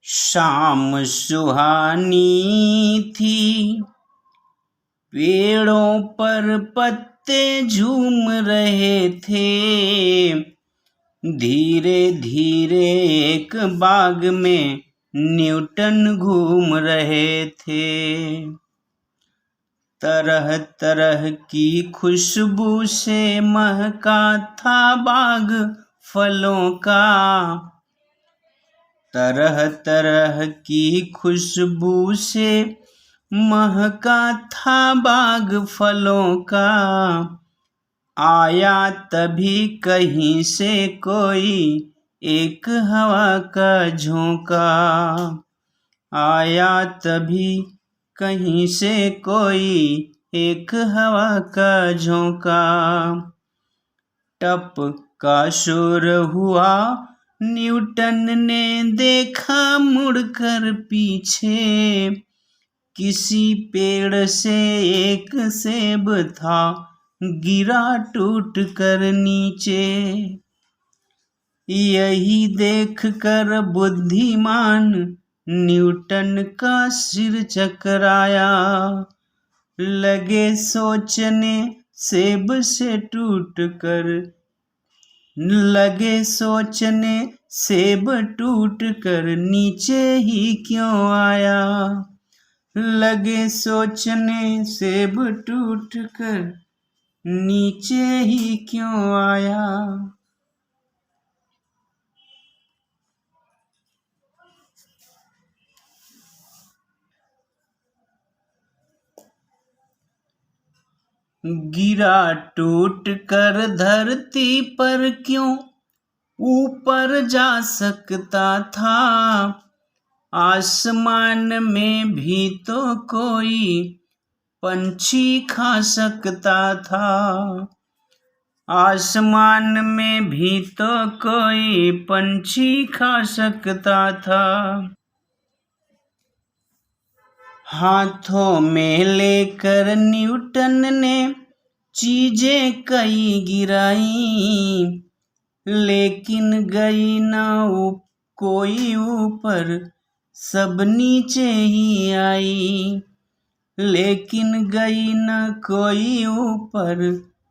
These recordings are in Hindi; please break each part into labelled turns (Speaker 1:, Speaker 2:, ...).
Speaker 1: शाम सुहानी थी, पेड़ों पर पत्ते झूम रहे थे। धीरे धीरे एक बाग में न्यूटन घूम रहे थे। तरह तरह की खुशबू से महका था बाग फलों का। तरह तरह की खुशबू से महका था बाग फलों का। आया तभी कहीं से कोई एक हवा का झोंका। आया तभी कहीं से कोई एक हवा का झोंका। टप का शोर हुआ, न्यूटन ने देखा मुड़कर पीछे। किसी पेड़ से एक सेब था, गिरा टूट कर नीचे। यही देखकर बुद्धिमान न्यूटन का सिर चकराया। लगे सोचने सेब से टूट कर नीचे ही क्यों आया। लगे सोचने सेब टूट कर नीचे ही क्यों आया। गिरा टूट कर धरती पर क्यों ऊपर जा सकता था। आसमान में भी तो कोई पंछी खा सकता था। आसमान में भी तो कोई पंछी खा सकता था। हाथों में लेकर न्यूटन ने चीजें कई गिराई, लेकिन गई ना कोई ऊपर, सब नीचे ही आई। लेकिन गई न कोई ऊपर,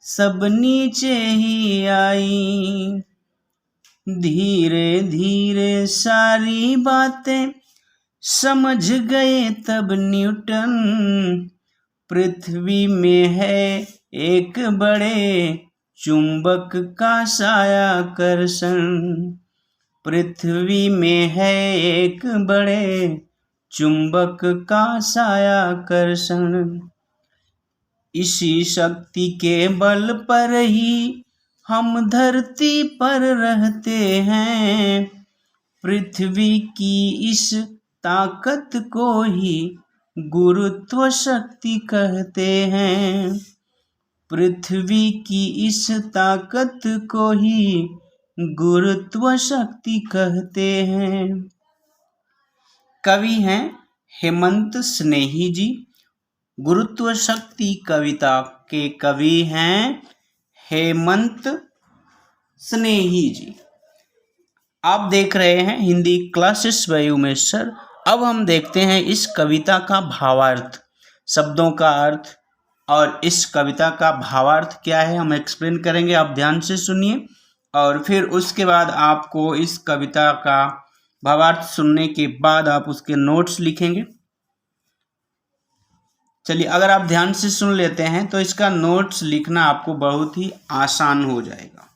Speaker 1: सब नीचे ही आई। धीरे धीरे सारी बातें समझ गए तब न्यूटन। पृथ्वी में है एक बड़े चुंबक का सायाकर्षण। पृथ्वी में है एक बड़े चुंबक का सायाकर्षण। इसी शक्ति के बल पर ही हम धरती पर रहते हैं। पृथ्वी की इस ताकत को ही गुरुत्व शक्ति कहते हैं। पृथ्वी की इस ताकत को ही गुरुत्व शक्ति कहते हैं। कवि हैं हेमंत स्नेही जी। गुरुत्व शक्ति कविता के कवि हैं हेमंत स्नेही जी। आप देख रहे हैं Hindi classes bye Umesh sir. अब हम देखते हैं इस कविता का भावार्थ, शब्दों का अर्थ और इस कविता का भावार्थ क्या है हम एक्सप्लेन करेंगे। आप ध्यान से सुनिए और फिर उसके बाद आपको इस कविता का भावार्थ सुनने के बाद आप उसके नोट्स लिखेंगे। चलिए, अगर आप ध्यान से सुन लेते हैं तो इसका नोट्स लिखना आपको बहुत ही आसान हो जाएगा।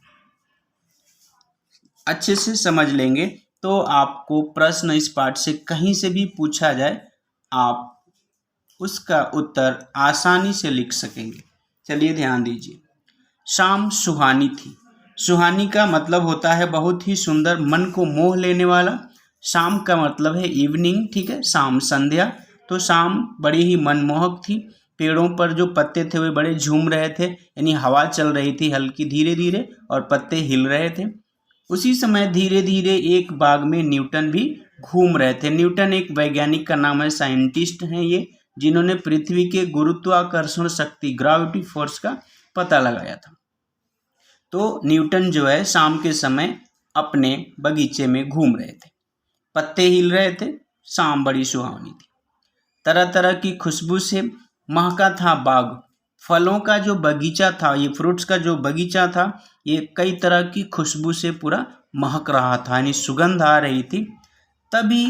Speaker 1: अच्छे से समझ लेंगे तो आपको प्रश्न इस पाठ से कहीं से भी पूछा जाए, आप उसका उत्तर आसानी से लिख सकेंगे। चलिए ध्यान दीजिए। शाम सुहानी थी। सुहानी का मतलब होता है बहुत ही सुंदर, मन को मोह लेने वाला। शाम का मतलब है इवनिंग, ठीक है, शाम संध्या। तो शाम बड़ी ही मनमोहक थी। पेड़ों पर जो पत्ते थे वे बड़े झूम रहे थे, यानी हवा चल रही थी हल्की धीरे धीरे और पत्ते हिल रहे थे। उसी समय धीरे धीरे एक बाग में न्यूटन भी घूम रहे थे। न्यूटन एक वैज्ञानिक का नाम है, साइंटिस्ट हैं ये, जिन्होंने पृथ्वी के गुरुत्वाकर्षण शक्ति ग्रेविटी फोर्स का पता लगाया था। तो न्यूटन जो है शाम के समय अपने बगीचे में घूम रहे थे। पत्ते हिल रहे थे, शाम बड़ी सुहावनी थी। तरह तरह की खुशबू से महका था बाग। फलों का जो बगीचा था, ये फ्रूट्स का जो बगीचा था, ये कई तरह की खुशबू से पूरा महक रहा था, यानी सुगंध आ रही थी। तभी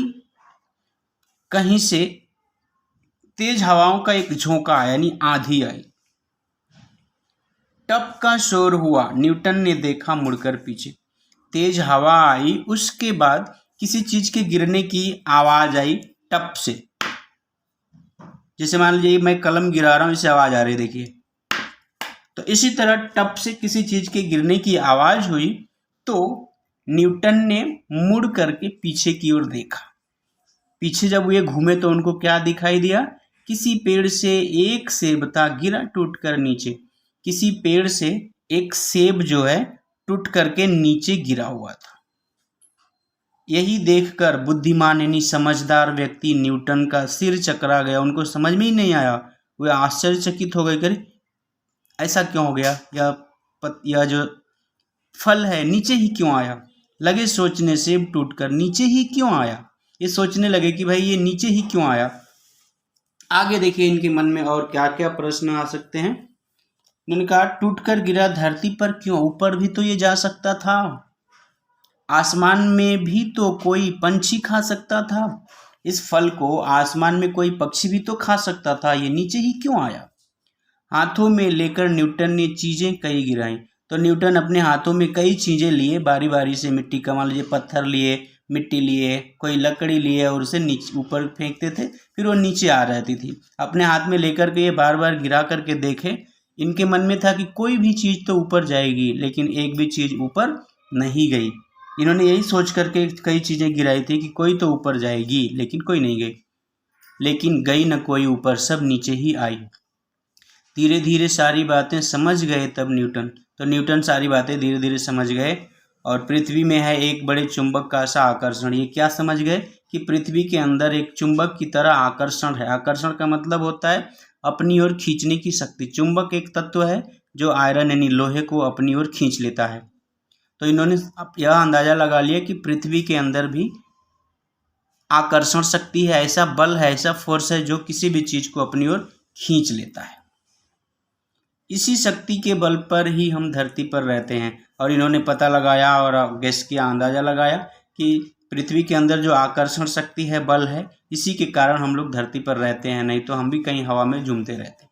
Speaker 1: कहीं से तेज हवाओं का एक झोंका आया, यानी आंधी आई। टप का शोर हुआ। न्यूटन ने देखा मुड़कर पीछे। तेज हवा आई, उसके बाद किसी चीज के गिरने की आवाज आई, टप से। जैसे मान लीजिए मैं कलम गिरा रहा हूं, इससे आवाज आ रही है, देखिए। तो इसी तरह टप से किसी चीज के गिरने की आवाज हुई। तो न्यूटन ने मुड़ करके पीछे की ओर देखा। पीछे जब वे घूमे तो उनको क्या दिखाई दिया? किसी पेड़ से एक सेब था, गिरा टूट कर नीचे। किसी पेड़ से एक सेब जो है टूट करके नीचे गिरा हुआ था। यही देखकर बुद्धिमान यानी समझदार व्यक्ति न्यूटन का सिर चकरा गया। उनको समझ में ही नहीं आया। वे आश्चर्यचकित हो गए, करे ऐसा क्यों हो गया? यह जो फल है नीचे ही क्यों आया? लगे सोचने, सेब टूटकर नीचे ही क्यों आया? ये सोचने लगे कि भाई ये नीचे ही क्यों आया। आगे देखिए इनके मन में और क्या क्या प्रश्न आ सकते हैं। उन्होंने कहा टूटकर गिरा धरती पर क्यों? ऊपर भी तो ये जा सकता था। आसमान में भी तो कोई पंछी खा सकता था। इस फल को आसमान में कोई पक्षी भी तो खा सकता था। ये नीचे ही क्यों आया? हाथों में लेकर न्यूटन ने चीजें कई गिराई। तो न्यूटन अपने हाथों में कई चीजें लिए, बारी बारी से मिट्टी का, मान लीजिए पत्थर लिए, मिट्टी लिए, कोई लकड़ी लिए और उसे नीचे ऊपर फेंकते थे, फिर वो नीचे आ रहती थी। अपने हाथ में लेकर के ये बार बार गिरा करके देखे। इनके मन में था कि कोई भी चीज तो ऊपर जाएगी, लेकिन एक भी चीज ऊपर नहीं गई। इन्होंने यही सोच करके कई चीजें गिराई थी कि कोई तो ऊपर जाएगी, लेकिन कोई नहीं गई। लेकिन गई न कोई ऊपर, सब नीचे ही आई। धीरे धीरे सारी बातें समझ गए तब न्यूटन। तो न्यूटन सारी बातें धीरे धीरे समझ गए। और पृथ्वी में है एक बड़े चुंबक का सा आकर्षण। ये क्या समझ गए कि पृथ्वी के अंदर एक चुंबक की तरह आकर्षण है। आकर्षण का मतलब होता है अपनी ओर खींचने की शक्ति। चुंबक एक तत्व है जो आयरन यानी लोहे को अपनी ओर खींच लेता है। तो इन्होंने यह अंदाजा लगा लिया कि पृथ्वी के अंदर भी आकर्षण शक्ति है, ऐसा बल है, ऐसा फोर्स है जो किसी भी चीज को अपनी ओर खींच लेता है। इसी शक्ति के बल पर ही हम धरती पर रहते हैं। और इन्होंने पता लगाया और गैस किया, अंदाजा लगाया कि पृथ्वी के अंदर जो आकर्षण शक्ति है, बल है, इसी के कारण हम लोग धरती पर रहते हैं, नहीं तो हम भी कहीं हवा में झूमते रहते।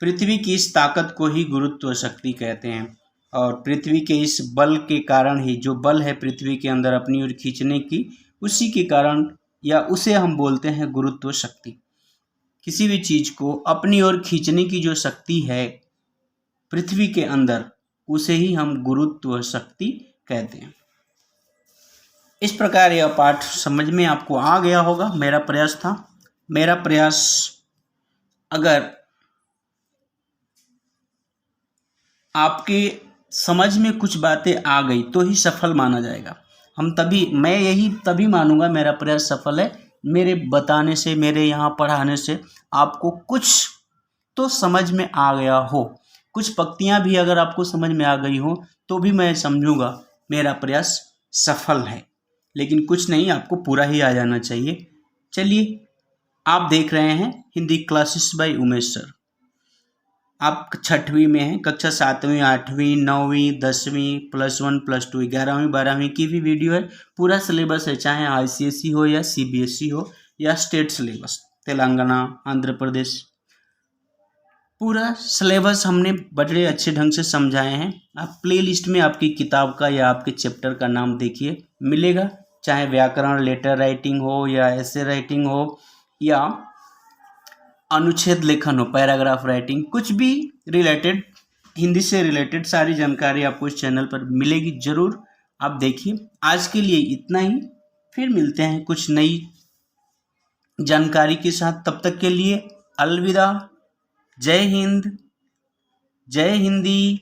Speaker 1: पृथ्वी की इस ताकत को ही गुरुत्व शक्ति कहते हैं। और पृथ्वी के इस बल के कारण ही, जो बल है पृथ्वी के अंदर अपनी ओर खींचने की, उसी के कारण या उसे हम बोलते हैं गुरुत्व शक्ति। किसी भी चीज को अपनी ओर खींचने की जो शक्ति है पृथ्वी के अंदर, उसे ही हम गुरुत्व शक्ति कहते हैं। इस प्रकार यह पाठ समझ में आपको आ गया होगा, मेरा प्रयास था। मेरा प्रयास अगर आपके समझ में कुछ बातें आ गई तो ही सफल माना जाएगा। मैं यही तभी मानूंगा मेरा प्रयास सफल है, मेरे बताने से, मेरे यहाँ पढ़ाने से आपको कुछ तो समझ में आ गया हो। कुछ पंक्तियाँ भी अगर आपको समझ में आ गई हो तो भी मैं समझूंगा मेरा प्रयास सफल है। लेकिन कुछ नहीं, आपको पूरा ही आ जाना चाहिए। चलिए, आप देख रहे हैं Hindi classes bye Umesh sir. आप 6वीं में हैं, कक्षा 7वीं, 8वीं, 9वीं, 10वीं, +1, +2, 11वीं, 12वीं की भी वीडियो है। पूरा सिलेबस है, चाहे ICSE हो या CBSE हो या स्टेट सिलेबस, तेलंगाना, आंध्र प्रदेश, पूरा सिलेबस हमने बड़े अच्छे ढंग से समझाए हैं। आप प्लेलिस्ट में आपकी किताब का या आपके चैप्टर का नाम देखिए, मिलेगा। चाहे व्याकरण, लेटर राइटिंग हो या ऐसे राइटिंग हो या अनुच्छेद लेखन हो, पैराग्राफ राइटिंग, कुछ भी रिलेटेड, हिंदी से रिलेटेड सारी जानकारी आपको इस चैनल पर मिलेगी। जरूर आप देखिए। आज के लिए इतना ही, फिर मिलते हैं कुछ नई जानकारी के साथ। तब तक के लिए अलविदा। जय हिंद, जय हिंदी।